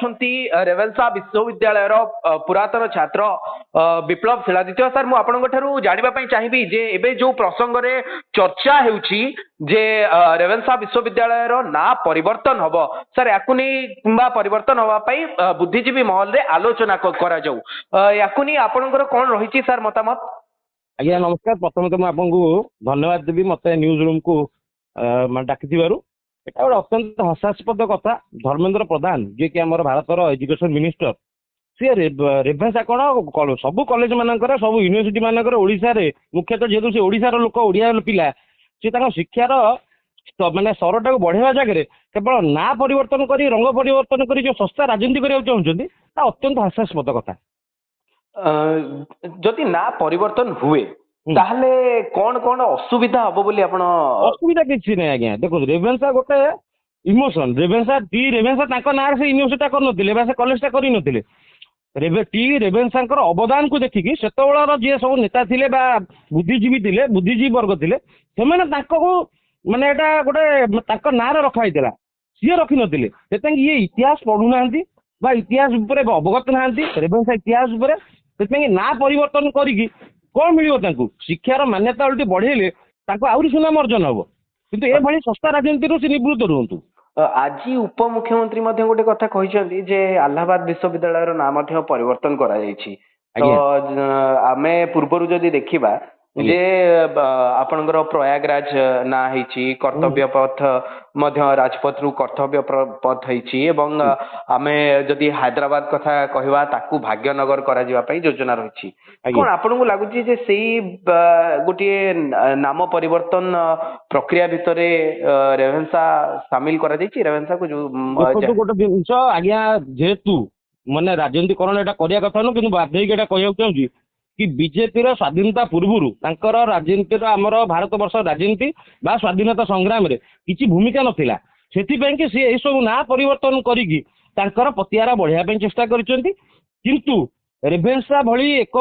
रेवेन्सा विश्वविद्यालय पुरातन छात्र विप्लव शिलादित्य सर मु आपंठू जानापी चाहिए जे एबे जो प्रसंग रे चर्चा होउछि जे रेवेन्सा विश्वविद्यालय ना परिवर्तन हब सर याकु नहीं किंबा परिवर्तन हवा पाई बुद्धिजीवी महल रे आलोचना करा जाऊ याकु नहीं आपनकर कोन रहिछि सर मतामत। आज्ञा नमस्कार। प्रथम तो आपको धन्यवाद देवी मत न्यूज रूम को डाकी एटा गोटे अत्यंत हास्यास्पद कथा। धर्मेंद्र प्रधान जी कि आम भारत एजुकेशन मिनिस्टर सी रेभेन्सा कौन सब कॉलेज मानकर सब यूनिवर्सिटी मानकर ओडिशा रे मुख्यतः जेहेतु से ओडिशार लोक ओडिया पिला सी शिक्षार माने सरटा को बढ़ेवा जगह केवल ना परिवर्तन कर रंग परिवर्तन कर जो सस्ता राजनीति करने चाहते अत्यंत हास्यास्पद कथा। जदि ना परिवर्तन हुए ताहले कौन कौन असुविधा हम बोली आपण असुविधा किसी नहीं आज्ञा। देखो रेभेन्सा गोटे इमोशन रेभेन्सा ना से यूनिवर्सिटी कर कॉलेज कर रेभेन्सा अवदान को देखिकी से जी सब नेता थे बुद्धिजीवी वर्ग थे माने एटा गोटे ना रखाई सी रखी नथिले ये इतिहास पढ़ुना इतिहास अवगत ना रेभेन्सा इतिहास ना परिवर्तन करी कौन मिल शिक्षार मान्यता उल्टी बढ़ेले आहरी सुनाम अर्जन हम किंतु ए भली सस्ता राजनीति से निवृत्त रुहतु। आज उपमुख्यमंत्री गोटे कथा कही जे अलाहाबाद विश्वविद्यालय नाम परिवर्तन तो आमे पूर्वर जदि देखिबा जे आपनकर प्रयागराज ना हेची कर्तव्य पथ राजपथ रु कर्तव्य पथ हेची एवं आमे जदि हैदराबाद कथा कहवा ताकू भाग्यनगर करा जिबा पई योजना रहिछि कोन आपनकु लागुछि जे सेही गोटे नाम परिवर्तन प्रक्रिया भितरे रेभेन्सा शामिल करा जाइछि रेभेन्सा को जो गोटे जिंस आज्ञा जेतु माने राजनीतिकरण एटा करिया कथा न किंतु बाध्य एटा कहया चाहूछि कि बीजेपी स्वाधीनता पूर्व राजनीति आमर भारत वर्ष राजनीति बा स्वाधीनता संग्राम रे किसी भूमिका नथिला सेथिपई कि सी सब ना परिवर्तन करिकी तांकर पतियारा बढ़िया चेष्टा करिसेंती किंतु रेभेन्सा भली एक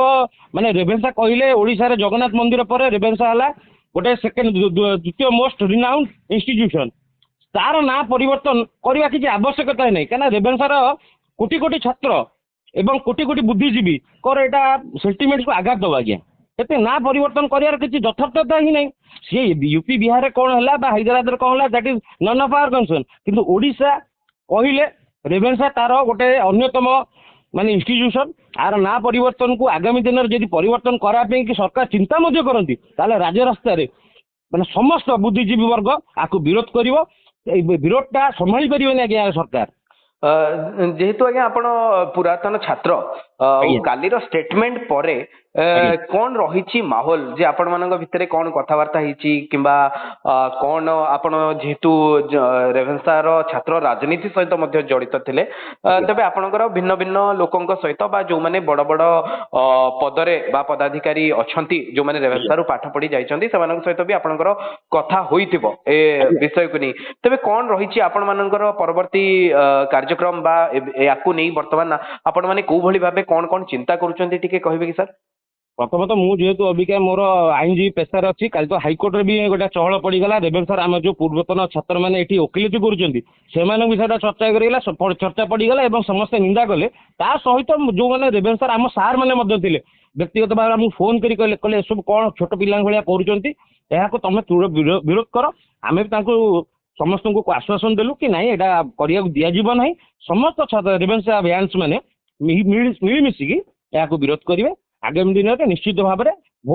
माने रेभेन्सा कहले ओडिशा रे जगन्नाथ मंदिर पर रेभेन्सा हला गोटे सेकेंड द्वितीय मोस्ट रिनाउंड इंस्टीट्यूशन तार ना परिवर्तन करबा किछि आवश्यकता नहीं कहना रेभेन्सा कोटी कोटी छात्र एवं कोटी कोटी बुद्धिजीवी कर एटा सेंटिमेंट को आघात दबा आज्ञा एते ना परिवर्तन करियार किछि यथार्थता ही नहीं सी यूपी बिहार रे कोन हला बा हैदराबाद रे कोन हला that is none of our concern किंतु ओडिशा कहिले रेभेन्सा तार गोटे अन्यतम माने इंस्टीट्यूशन आर ना परिवर्तन को आगामी दिन में यदि परिवर्तन करा पे कि सरकार चिंता मध्य करती ताले राजरास्ता रे माने समस्त बुद्धिजीवी वर्ग आकु विरोध करिवो विरोधटा संभाली परिबेनी आज्ञा सरकार जेहेतु आज्ञा आपण पुरातन छात्र कालीर स्टेटमेंट परे कौन रही माहौल जे आपण मानक भितरे कौन कथबार्ता होती किंबा कौन आपण जेहेतु रेभेन्सा रो छात्र राजनीति सहित मध्य जड़ित थिले तबे आपणकर भिन्न भिन्न लोकंक सहित बा जो माने बड़ बड़ पदरे बा पदाधिकारी अछंती जो माने रेभेन्सा रो पाठ पढ़ी जाइछंती सेमानक सहित भी आपणकर कथा होइतिबो ए विषय को नहीं तबे कौन रही आपण मानकर परवर्ती कार्यक्रम बा याकू नहीं वर्तमान आपण माने को भली भाबे कौन कौन चिंता करूछंती टिके कहबे कि सर। प्रथमतः मुझे अबिका मोर आईनजीवी पेशार अच्छी काली तो हाइकोर्ट रे भी गोटे चहल पड़गला रेभेन्सा आम जो पूर्वतन छात्र मैंने ये ओकिलती कर विषय चर्चा करगला चर्चा पड़गला और समस्ते निंदा कले ता सहित जो मैंने रेभेन्सा आम सार मैंने व्यक्तिगत भाव आमको फोन कर कहले सब कौन छोट पिला भाया कर तुम विरोध कर आम समस्त को आश्वासन देलु कि नाई एटा करिया दिज्व ना समस्त छात्र रेभेन्सा भ्यान्स मैंने मिलमिशिकी विरोध करेंगे आगामी दिन में निश्चित भाव में